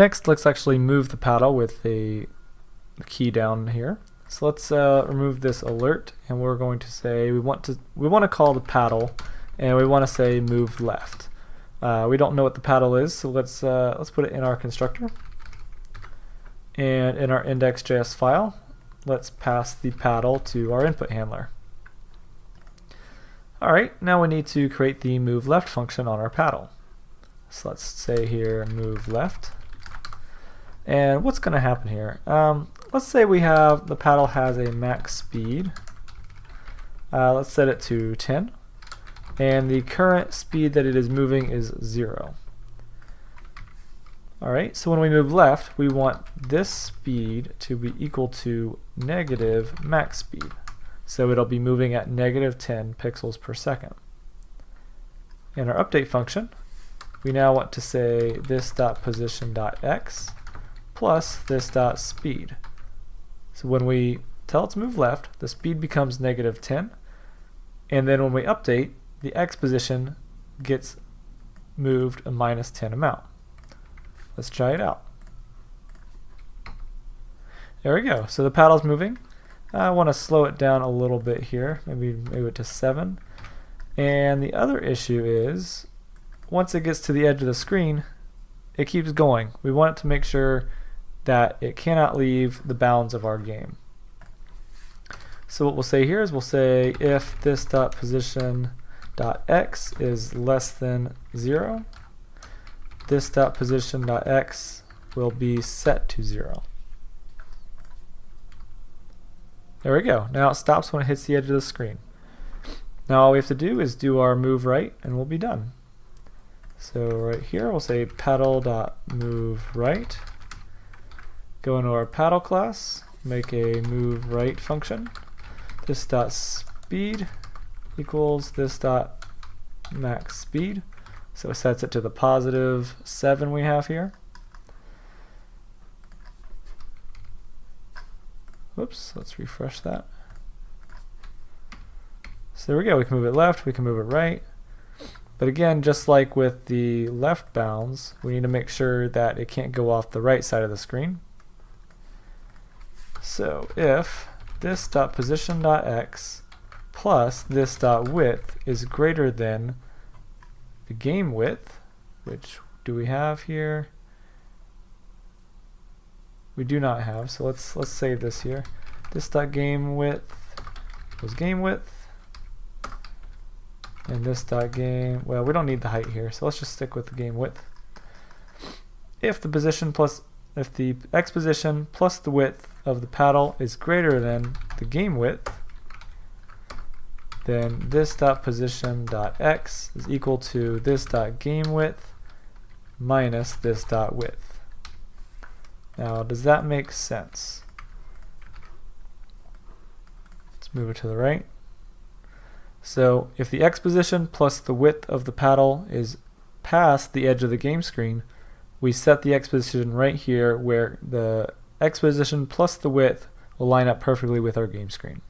Next, let's actually move the paddle with the key down here. So let's remove this alert, and we're going to say we want to call the paddle, and we want to say move left. We don't know what the paddle is, so let's put it in our constructor. And in our index.js file, let's pass the paddle to our input handler. Alright, now we need to create the move left function on our paddle. So let's say here move left. And what's going to happen here? Let's say the paddle has a max speed. Let's set it to 10. And the current speed that it is moving is 0. Alright, so when we move left, we want this speed to be equal to negative max speed. So it'll be moving at negative 10 pixels per second. In our update function, we now want to say this.position.x plus this.speed. So when we tell it to move left, the speed becomes negative 10, and then when we update, the x position gets moved a minus 10 amount. Let's try it out. There we go. So the paddle's moving. I want to slow it down a little bit here, maybe move it to 7. And the other issue is, once it gets to the edge of the screen, it keeps going. We want it to make sure that it cannot leave the bounds of our game. So what we'll say here is we'll say if this.position.x is less than 0, this.position.x will be set to 0. There we go. Now it stops when it hits the edge of the screen. Now all we have to do is do our move right and we'll be done. So right here we'll say paddle.moveRight. Go into our paddle class, make a move right function. This.speed equals this.max speed. So it sets it to the positive 7 we have here. Whoops, let's refresh that. So there we go, we can move it left, we can move it right. But again, just like with the left bounds, we need to make sure that it can't go off the right side of the screen. So if this.position.x plus this.width is greater than the game width, which do we have here? We do not have, so let's save this here. This.game width was game width, and this.game, well, we don't need the height here, so let's just stick with the game width. If the x position plus the width of the paddle is greater than the game width, then this.position.x is equal to this.game width minus this.width. Now, does that make sense? Let's move it to the right. So if the x position plus the width of the paddle is past the edge of the game screen, we set the x position right here where the x position plus the width will line up perfectly with our game screen.